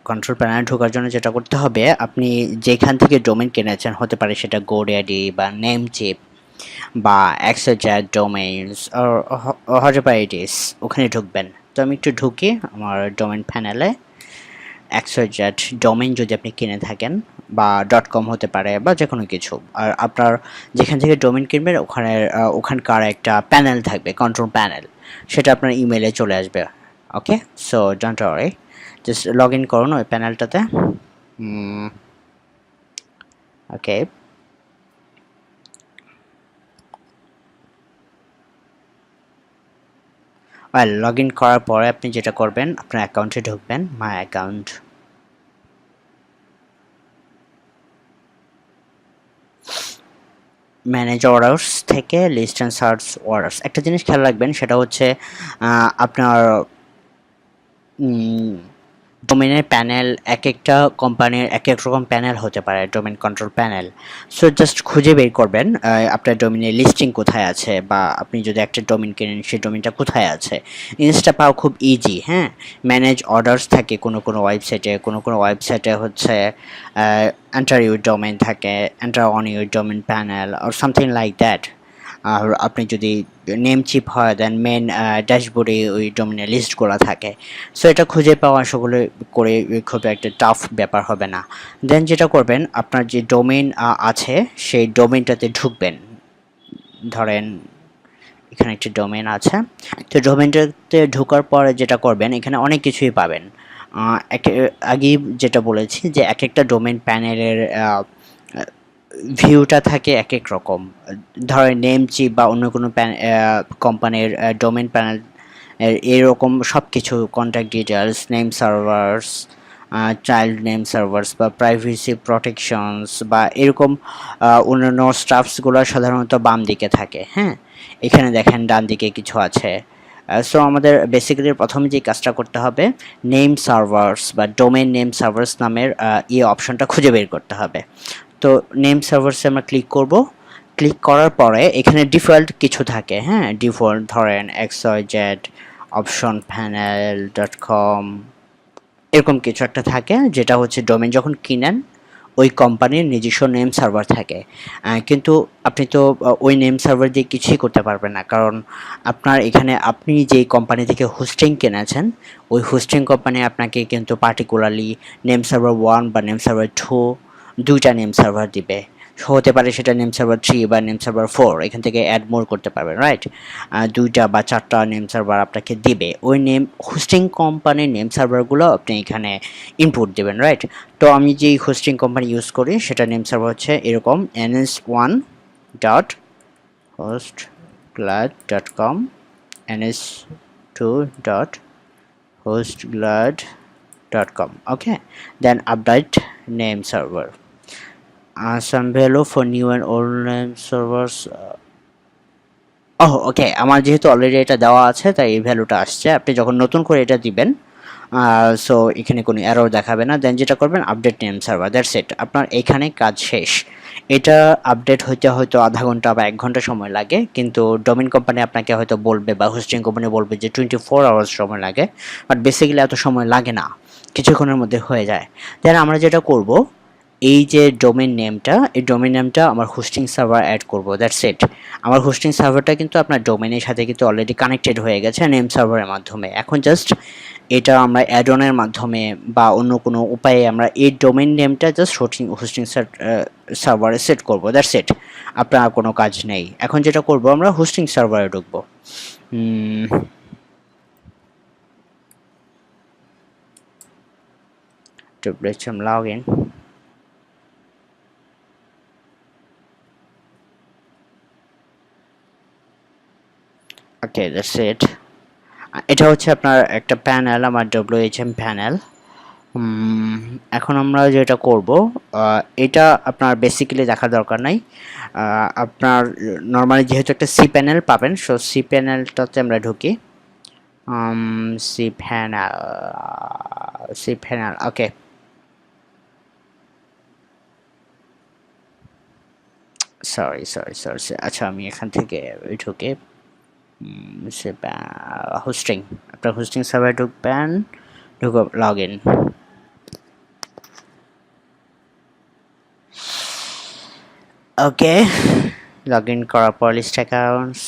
Control প্যানেলে ঢোকার জন্য যেটা করতে হবে, আপনি যেখান থেকে ডোমেইন কিনেছেন, হতে পারে সেটা গোড্যাডি বা নেমচিপ বা এক্সোজেট domains or whatever it is, ওখানে ঢুকবেন। তো আমি একটু ঢুকি আমার ডোমেইন প্যানেলে। এক্সোজেট ডোমেইন যদি আপনি কিনে থাকেন, বা .com হতে পারে বা যে কোনো কিছু, আর আপনার যেখান থেকে ডোমেইন কিনবেন ওখানকার একটা প্যানেল থাকবে, কন্ট্রোল প্যানেল, সেটা আপনার ইমেইলে চলে আসবে। Okay, so don't worry, just log in করুন ওই প্যানেলটাতে। ওকে, ওয়েল, লগ ইন করার পরে আপনি যেটা করবেন, আপনার অ্যাকাউন্টে ঢুকবেন, মাই অ্যাকাউন্ট। ম্যানেজ অর্ডারস থেকে লিস্ট অ্যান্ড সার্চ অর্ডারস, একটা জিনিস খেয়াল রাখবেন, সেটা হচ্ছে আপনার ডোমেনের প্যানেল, এক একটা কোম্পানির এক এক রকম প্যানেল হতে পারে, domain control panel. So just খুঁজে বের করবেন আপনার ডোমেনের লিস্টিং কোথায় আছে, বা আপনি যদি একটা ডোমেন কেনেন সেই ডোমেনটা কোথায় আছে। জিনিসটা পাওয়া খুব ইজি। হ্যাঁ, ম্যানেজ অর্ডারস থাকে কোনো কোনো ওয়েবসাইটে, কোনো কোনো ওয়েবসাইটে হচ্ছে এন্টার ইউর ডোমেন থাকে, enter on your domain panel or something like that. আর আপনি যদি নেম চিপ হয়, দেন মেন ড্যাশবোর্ডে ওই ডোমেনের লিস্ট করা থাকে। সো এটা খুঁজে পাওয়া আসলে করে খুব একটা টাফ ব্যাপার হবে না। দেন যেটা করবেন, আপনার যে ডোমেইন আছে সেই ডোমেইনটাতে ঢুকবেন। ধরেন এখানে একটি ডোমেইন আছে, তো ডোমেইনটাতে ঢোকার পরে যেটা করবেন, এখানে অনেক কিছুই পাবেন। আগেই যেটা বলেছি যে এক একটা ডোমেইন প্যানেলের ভিউটা থাকে এক এক রকম। ধরেন নেমচিপ বা অন্য কোনো কোম্পানির ডোমেইন প্যানেল এরকম সব কিছু, contact details, name servers, child name servers বা প্রাইভেসি প্রোটেকশনস বা এরকম অন্যান্য স্টাফসগুলো সাধারণত বাম দিকে থাকে। হ্যাঁ, এখানে দেখেন ডান দিকে কিছু আছে। সো আমাদের বেসিক্যালি প্রথমে যে কাজটা করতে হবে, নেম সার্ভার্স বা ডোমেইন নেম সার্ভার্স নামের এই অপশনটা খুঁজে বের করতে হবে। তো নেম সার্ভার্সে আমরা ক্লিক করব। ক্লিক করার পরে এখানে ডিফল্ট কিছু থাকে। হ্যাঁ, ডিফল্ট ধরেন xyz অপশন প্যানেল .com, এরকম কিছু একটা থাকে, যেটা হচ্ছে ডোমেন যখন কিনেন ওই কোম্পানির নিজস্ব নেম সার্ভার থাকে। কিন্তু আপনি তো ওই নেম সার্ভার দিয়ে কিছুই করতে পারবেন না, কারণ আপনার এখানে আপনি যেই কোম্পানি থেকে হোস্টিং কিনেছেন ওই হোস্টিং কোম্পানি আপনাকে কিন্তু পার্টিকুলারলি নেম সার্ভার 1 বা নেম সার্ভার 2, দুইটা নেম সার্ভার দিবে। হতে পারে সেটা নেম সার্ভার 3 বা নেম সার্ভার 4, এখান থেকে অ্যাড মোর করতে পারবেন, রাইট? দুইটা বা চারটা নেম সার্ভার আপনাকে দিবে। ওই নেম হোস্টিং কোম্পানির নেম সার্ভারগুলো আপনি এখানে ইনপুট দেবেন, রাইট? তো আমি যেই হোস্টিং কোম্পানি ইউজ করি সেটা নেম সার্ভার হচ্ছে এরকম ns1.hostglad.com, ns2.hostglad.com. Okay, then update name server. Some value for new and old name servers. ওকে, আমার যেহেতু অলরেডি এটা দেওয়া আছে তাই এই ভ্যালুটা আসছে। আপনি যখন নতুন করে এটা দিবেন, সো এখানে কোনো এরর দেখাবে না। দেন যেটা করবেন, update name server, that's it, আপনার এখানে কাজ শেষ। এটা আপডেট হইতে হয়তো আধা ঘন্টা বা 1 ঘন্টা সময় লাগে, কিন্তু ডোমেইন কোম্পানি আপনাকে হয়তো বলবে বা হোস্টিং কোম্পানি বলবে যে 24 আওয়ার্স সময় লাগে, বাট বেসিক্যালি এত সময় লাগে না, কিছুক্ষণের মধ্যে হয়ে যায়। দেন আমরা যেটা করব, এই যে ডোমেইন নেমটা, এই ডোমেইন নেমটা আমার হোস্টিং সার্ভার অ্যাড করব, দ্যাটস ইট। আমার হোস্টিং সার্ভারটা কিন্তু আপনার ডোমেইনের সাথে কিন্তু অলরেডি কানেক্টেড হয়ে গেছে নেম সার্ভারের মাধ্যমে। এখন জাস্ট এটা আমরা অ্যাড অনের মাধ্যমে বা অন্য কোনো উপায়ে আমরা এই ডোমেইন নেমটা জাস্ট হোস্টিং সার্ভারে সেট করব, দ্যাটস ইট। আপনার কোনো কাজ নেই। এখন যেটা করব, আমরা হোস্টিং সার্ভারে ঢুকবো। to some login. Okay, that's it. এটা হচ্ছে আপনার একটা প্যানেল, আমার WHM প্যানেল। এখন আমরা যেটা করব, এটা আপনার বেসিক্যালি দেখার দরকার নাই। আপনার নর্মালি যেহেতু একটা সি প্যানেল পাবেন, সো সি প্যানেলটাতে আমরা ঢুকি। সি প্যানেল, ওকে। সরি, আচ্ছা, আমি এখান থেকে ঢুকে হোস্টিং, আপনার হোস্টিং সার্ভারে ঢুকবেন, ঢুকে log in. Okay, log in করার পর লিস্ট অ্যাকাউন্টস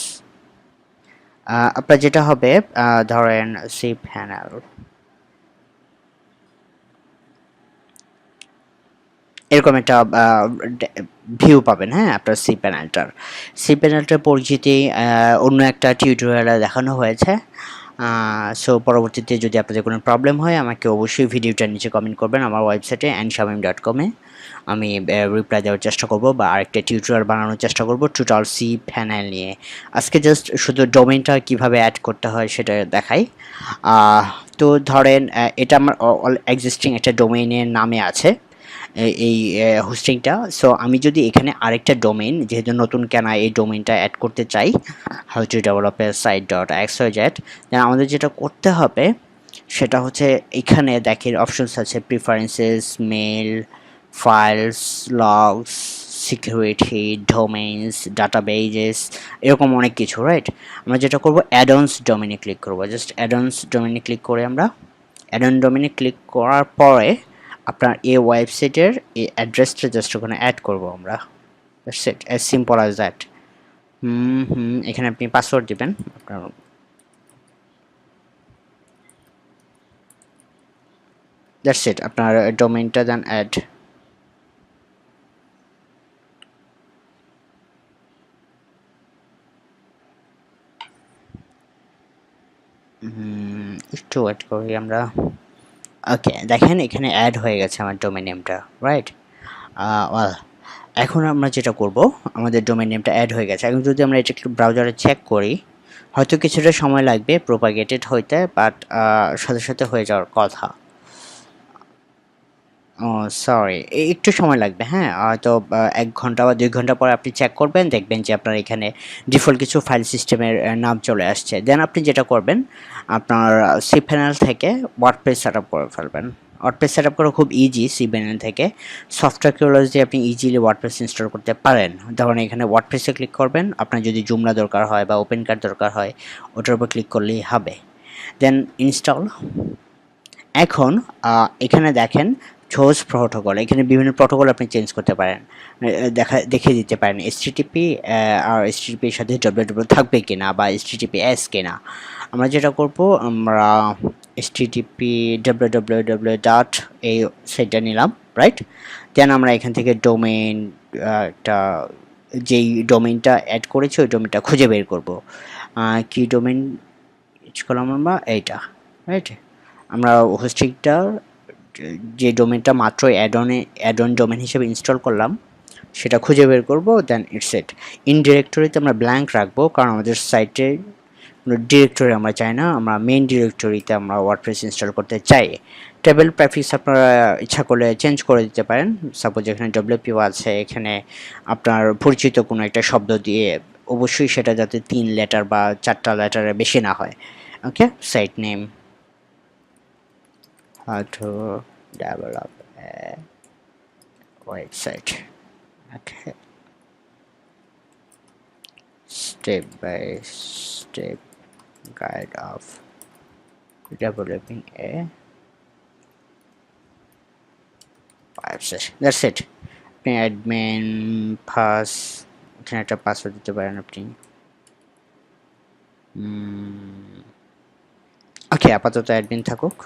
আপনার যেটা হবে ধরেন সি প্যানেল, এরকম একটা ভিউ পাবেন। হ্যাঁ, আপনার সি প্যানেলটার পরিচিতি অন্য একটা টিউটোরিয়ালে দেখানো হয়েছে। সো পরবর্তীতে যদি আপনাদের কোনো প্রবলেম হয় আমাকে অবশ্যই ভিডিওটার নিচে কমেন্ট করবেন আমার ওয়েবসাইটে anshamim.com এ। আমি রিপ্লাই দেওয়ার চেষ্টা করব বা আরেকটা টিউটোরিয়াল বানানোর চেষ্টা করব টোটাল সি প্যানেল নিয়ে। আজকে জাস্ট শুধু ডোমেইনটা কিভাবে অ্যাড করতে হয় সেটা দেখাই। তো ধরেন এটা আমার এক্সিস্টিং একটা ডোমেইনের নামে আছে এই হোস্টিংটা। সো আমি যদি এখানে আরেকটা ডোমেইন, যেহেতু নতুন কেনা, এই ডোমেইনটা অ্যাড করতে চাই, how to develop a site dot xyz, then আমাদের যেটা করতে হবে সেটা হচ্ছে এখানে দেখেন অপশনস আছে preferences, mail, files, logs, security, domains, databases, এরকম অনেক কিছু, রাইট? আমরা যেটা করব অ্যাডন্স ডোমেইনে ক্লিক করব। জাস্ট অ্যাডন্স ডোমেইনে ক্লিক করে আমরা অ্যাডন ডোমেইনে ক্লিক করার পরে আপনার এই ওয়েবসাইটের এই অ্যাড্রেসটা জাস্ট ওখানে অ্যাড করব আমরা। That's it, as simple as that. এখানে আপনি পাসওয়ার্ড দিবেন আপনার। দ্যাটস ইট, আপনার ডোমেইনটা দেন অ্যাড। একটু ওয়েট করি আমরা। ওকে, দেখেন এখানে অ্যাড হয়ে গেছে আমার ডোমেইন নেমটা, রাইট? ওয়েল, এখন আমরা যেটা করব, আমাদের ডোমেইন নেমটা অ্যাড হয়ে গেছে। এখন যদি আমরা এটা একটু ব্রাউজারে চেক করি, হয়তো কিছুটা সময় লাগবে প্রোপাগেটেড হইতে, বাট সাথে সাথে হয়ে যাওয়ার কথা। ও সরি, একটু সময় লাগবে। হ্যাঁ, হয়তো ১ ঘন্টা বা ২ ঘন্টা পরে আপনি চেক করবেন, দেখবেন যে আপনার এখানে ডিফল্ট কিছু ফাইল সিস্টেমের নাম চলে আসছে। দেন আপনি যেটা করবেন, আপনার cPanel থেকে WordPress সেটআপ করে ফেলবেন। WordPress সেটআপ করা খুব ইজি cPanel থেকে। সফটওয়্যার ক্রলার দিয়ে আপনি ইজিলি WordPress ইনস্টল করতে পারেন। ধরুন এখানে WordPress এ ক্লিক করবেন, আপনার যদি Joomla দরকার হয় বা ওপেনকার দরকার হয়, ওটার উপর ক্লিক করলেই হবে। Then install. এখন এখানে দেখেন চুজ প্রোটোকল, এখানে বিভিন্ন প্রোটোকল আপনি চেঞ্জ করতে পারেন, দেখিয়ে দিতে পারেন এইচটিটিপি আর এইচটিটিপির সাথে ডব্লিউডব্লিউ থাকবে কিনা বা এইচটিটিপিএস কিনা। আমরা যেটা করব, আমরা এইচটিটিপি ডব্লিউডব্লিউ ডট এই সেটটা নিলাম, রাইট? দেন আমরা এখান থেকে ডোমেইন একটা, যেই ডোমেইনটা অ্যাড করেছি ওই ডোমেইনটা খুঁজে বের করব। কি ডোমেইন ইউজ করলাম আমরা, এইটা, রাইট? আমরা হোস্টিংটার যে ডোমেনটা মাত্র অ্যাড অন ডোমেন হিসেবে ইনস্টল করলাম সেটা খুঁজে বের করব। দেন ইটস ইট। ইন ডিরেক্টরিতে আমরা ব্ল্যাঙ্ক রাখবো, কারণ আমাদের সাইটে ডিরেক্টরি আমরা চাই না, আমরা মেইন ডিরেক্টরিতে আমরা ওয়ার্ডপ্রেস ইনস্টল করতে চাই। টেবিল প্রেফিক্স আপনারা ইচ্ছা করলে চেঞ্জ করে দিতে পারেন। সাপোজ এখানে ডব্লিউপিও আছে, এখানে আপনার পরিচিত কোনো একটা শব্দ দিয়ে, অবশ্যই সেটা যাতে 3 লেটার বা 4টা লেটারের বেশি না হয়। Okay, site name, how to develop a website. Okay, step by step guide of developing a website. That's it. আপনি অ্যাডমিন পাস, এখানে একটা পাসওয়ার্ড দিতে পারেন আপনি। ওকে, আপাতত অ্যাডমিন থাকুক।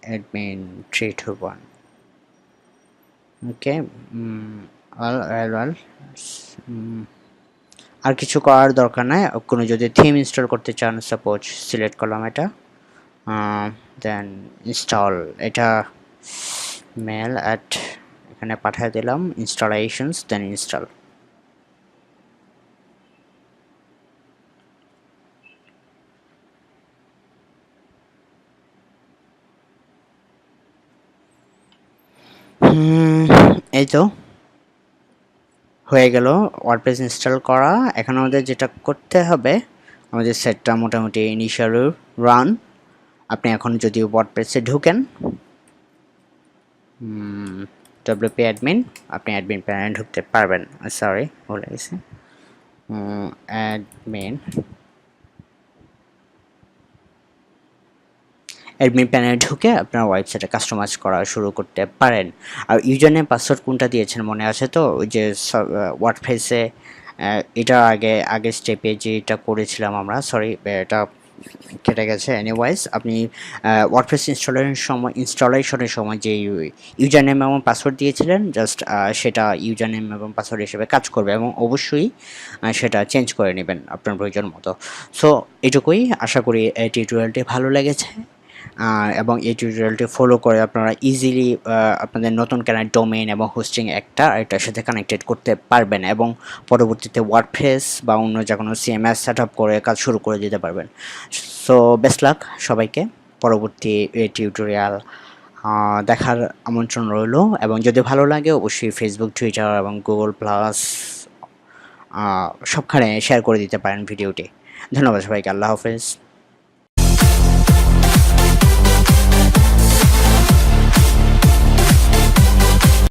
অ্যাডমিন 321। ওকে, ওয়েল, আর কিছু করার দরকার নাই। কোনো যদি থিম ইনস্টল করতে চান, সাপোজ সিলেক্ট করলাম এটা, দেন ইনস্টল, এটা মেল অ্যাট, এখানে পাঠিয়ে দিলাম ইনস্টলেশনস, দেন ইনস্টল। এই তো হয়ে গেল ওয়ার্ডপ্রেস ইনস্টল করা। এখন আমাদের যেটা করতে হবে, আমাদের সেটটা মোটামুটি ইনিশিয়াল রান। আপনি এখন যদি ওয়ার্ডপ্রেসে ঢুকেন, ডব্লিউপি অ্যাডমিন, আপনি অ্যাডমিন প্যানেলে ঢুকতে পারবেন। সরি, ভুলে গেছি। অ্যাডমিন, অ্যাডমিন প্যানেলে ঢুকে আপনার ওয়েবসাইটে কাস্টমাইজ করা শুরু করতে পারেন। আর ইউজার নেম পাসওয়ার্ড কোনটা দিয়েছেন মনে আছে তো? ওই যে ওয়ার্ডপ্রেসে এটা আগের স্টেপে যেটা করেছিলাম আমরা, সরি এটা কেটে গেছে। এনিওয়াইজ আপনি ওয়ার্ডপ্রেস ইনস্টলেশনের সময় যে ইউজার নেম এবং পাসওয়ার্ড দিয়েছিলেন, জাস্ট সেটা ইউজার নেম এবং পাসওয়ার্ড হিসেবে কাজ করবে, এবং অবশ্যই সেটা চেঞ্জ করে নেবেন আপনার প্রয়োজন মতো। সো এটুকুই, আশা করি এই টিউটোরিয়ালটি ভালো লেগেছে। এবং এই টিউটোরিয়ালটি ফলো করে আপনারা ইজিলি আপনাদের নতুন কেনা ডোমেইন এবং হোস্টিং একটা আরেকটার সাথে কানেক্টেড করতে পারবেন, এবং পরবর্তীতে ওয়ার্ডপ্রেস বা অন্য যে কোনো সিএমএস সেট আপ করে কাজ শুরু করে দিতে পারবেন। সো বেস্ট লাক সবাইকে। পরবর্তী টিউটোরিয়াল দেখার আমন্ত্রণ রইল, এবং যদি ভালো লাগে অবশ্যই ফেসবুক, টুইটার এবং গুগল প্লাস সবখানে শেয়ার করে দিতে পারেন ভিডিওটি। ধন্যবাদ সবাইকে। আল্লাহ হাফেজ।